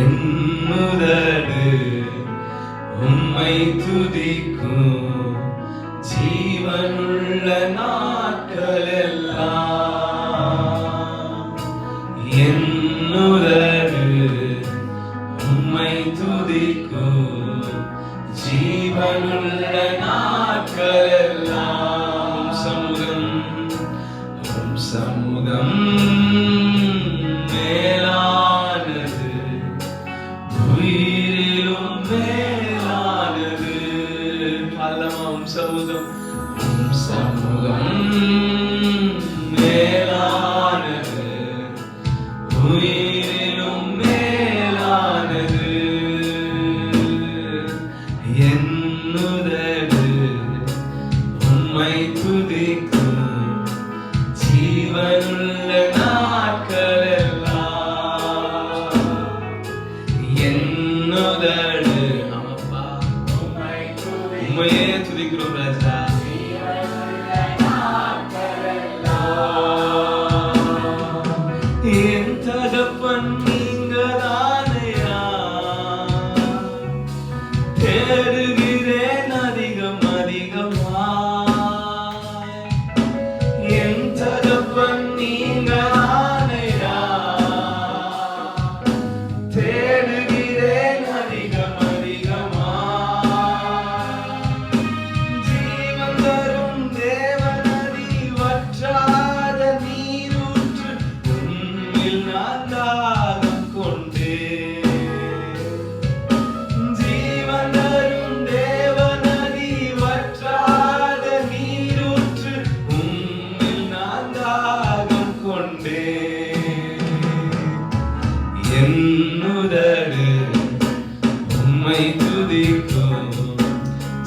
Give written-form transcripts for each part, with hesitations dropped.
என்னுதடு உம்மை துதிக்கும் ஜீவனுள்ள நாட்களெல்லாம். என்னுதடு உம்மை துதிக்கும் ஜீவனுள்ள நாட்களெல்லாம். சமூகம் மேலானது, உயிரிலும் மேலானது. பல்லமாம் சமூகம் மேலானது, உயிரிலும் மேலானது. என்னுதடு உம்மை துதிக்கும் ஜீவனுள்ள நாட்களெல்லாம். என்னுதடு ஆமாப்பா உம்மையே துதிக்கிறோம் ராஜா. என் தகப்பன் நீங்க தானையா, தேடுகிறேன் அதிகம் அதிகமாய். என் தகப்பன் நீங்க தானையா, தேடுகிறேன் அதிகம் அதிகமாய். ஜீவன் தரும் தேவநதி, வற்றாத நீரூற்று, உம்மில் நான் தாகம் கொண்டேன். ஜீவன் தரும் தேவநதி, வற்றாத நீரூற்று, உம்மில் நான் தாகம் கொண்டேன். என்னுதடு உம்மை துதிக்கும்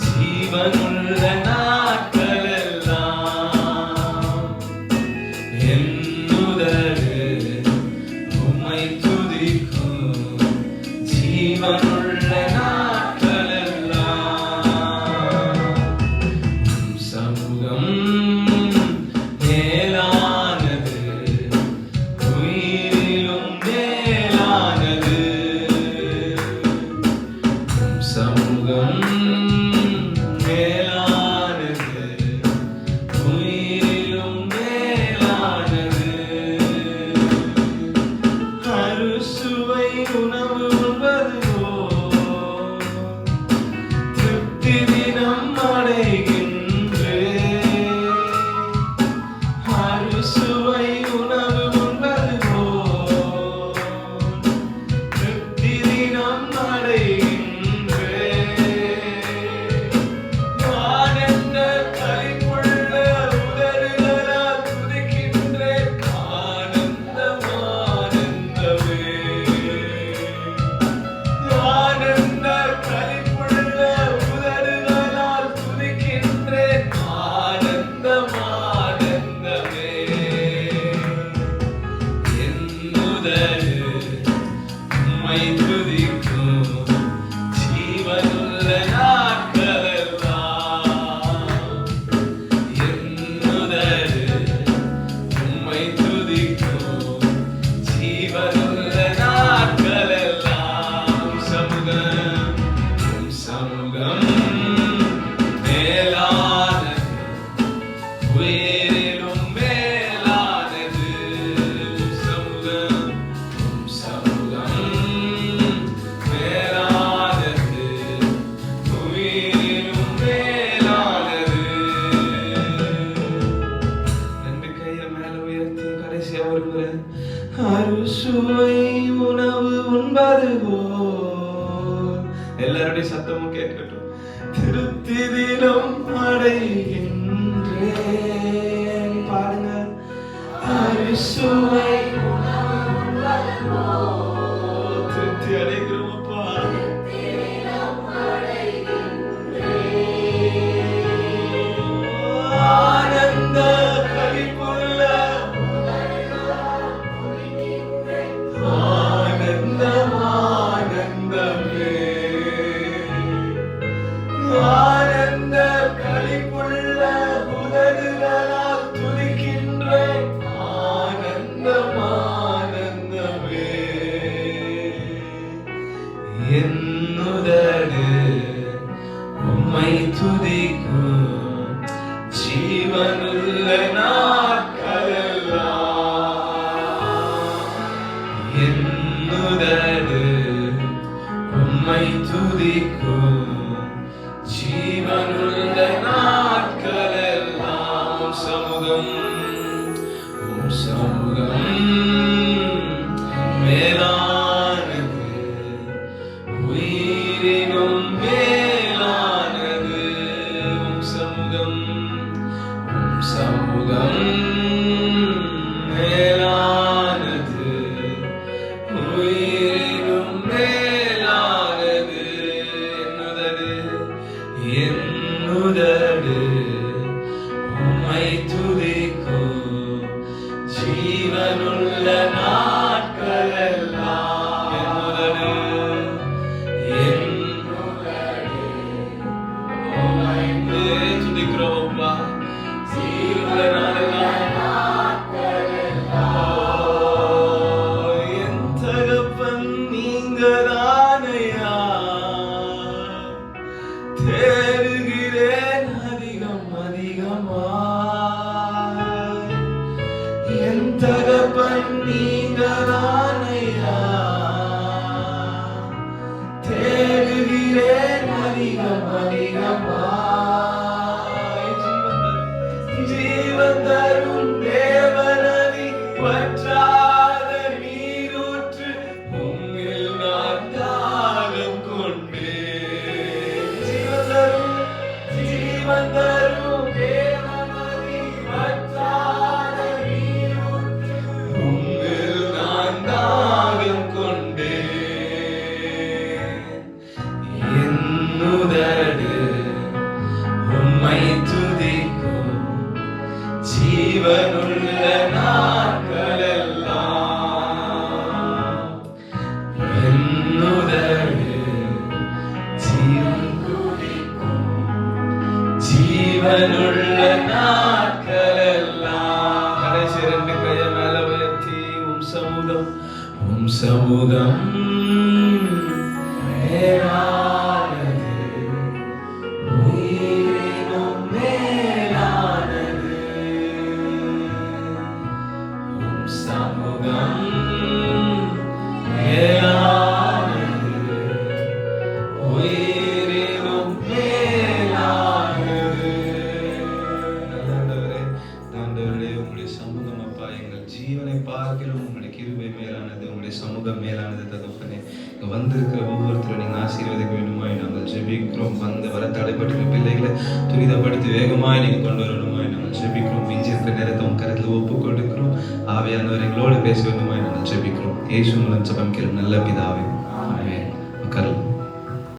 ஜீவனுள்ள நாட்களெல்லாம். என்னுதடு உம்மை துதிக்கும் ஜீவனுள்ள நாட்களெல்லாம். சமூகம் மேலானது, உயிரிலும் மேலானது. சமூகம் மேலானது, உயிரிலும் மேலானது. அறுசுவை உணவு உண்பது போல் திருப்தி தினம் அடைகின்றேன். அறுசுவை உணவு உண்பது போல் திருப்தி தினம் அடைகின்றேன். ஆனந்த களிப்புள்ள உதடுகளால் துதிக்கின்றேன். ஆனந்தம் ஆனந்தமே. ஆனந்த களிப்புள்ள உதடுகளால் துதிக்கின்றேன். ஆனந்தம் ஆனந்தமே. என்னுதடு உம்மை துதிக்கும் ஜீவனுள்ள நாட்களெல்லாம். என்னுதடு உம்மை துதிக்கும் ஜீவனுள்ள நாட்களெல்லாம். சமூகம் மேலானது, உயிரிலும் மேலானது. சமூகம் மேலானது, உயிரிலும் மேலானது. ரெண்டு கையை மேல உயர்த்தி கடைசியா ஒரு முறை அறுசுவை உணவு உண்பது போல். எல்லாருடைய சத்தமும் கேட்கட்டும். திருப்தி தினம் அடைகின்றேன். பாடுங்க. அறுசுவை திருப்தி அடைகிறோமப்பா. ஆனந்த களிப்புள்ள ஆனந்தம் ஆனந்தமே. ஆனந்த களிப்புள்ள உதடுகளால் துதிக்கின்றேன். ஆனந்தம் ஆனந்தமே. என்னுதடு உம்மை துதிக்கும் ஜீவனுள்ள நாட்களெல்லாம். என்னுதடு உம்மை துதிக்கும் ஜீவனுள்ள நாட்களெல்லாம். உம் சமூகம் மேலானது, உயிரினும் மேலானது. உம் சமூகம் மேலானது, உயிரினும் மேலானது. என்னுதடு உம்மை துதிக்கும் ஜீவனுள்ள நாட்களெல்லாம். என்னுதடு உம்மை துதிக்கிறோம் ஜீவனுள்ள நாட்களெல்லாம். என் தகப்பன் நீங்கதானையா, தேடுகிறேன் அதிகம் அதிகமாய். என் தகப்பன் நீங்கதானையா, தேடுகிறேன் அதிகம் அதிகமாய். ஜீவன் தரும் தேவனதி, வற்றாத நீரூற்று, உம்மில் நான் தாகம் கொண்டேன். ஜீவன் தரும் தேவனதி, வற்றாத நீரூற்று, உம்மில் நான் தாகம் கொண்டேன். என்னுதடு உம்மை துதிக்கும் ஜீவனுள்ள நாட்களெல்லாம். என்னுதடு ஜீவன் குடிக்கும் ஜீவனுள்ள நாட்களெல்லாம். கடைசி ரெண்டு கையை மேல உயர்த்தி உம் சமூகம் மேலானது, உயிரினும் மேலானது. உம் சமூகம் மேலானது, உயிரினும் மேலானது. ஆண்டவரே, உங்களுடைய சமூகம் அப்பா எங்கள் ஜீவனை பார்க்கிறோம். உங்களுடைய கிருபை மேலானது, உங்களுடைய சமூகம் மேலானது தகப்பனே. இங்க வந்திருக்கிற ஒவ்வொருத்தரும் நீங்க ஆசீர்வதிக்க வேண்டுமாய் நாங்கள் ஜெபிக்கிறோம். வர தடைப்பட்டிருக்கிற பிள்ளைகளை துரிதப்படுத்தி வேகமாய் நீங்க கொண்டு வரணுமாய் நாங்கள் ஜெபிக்கிறோம். மிஞ்சி இருக்கிற நேரத்தை உங்க கருத்தில் ஒப்பு கொடுக்கிறோம். ஆவியானவர் எங்களோடு பேச வேண்டுமாய் நாங்கள் ஜெபிக்கிறோம். இயேசு மூலம் ஜெபம் கேளும் நல்ல பிதாவே.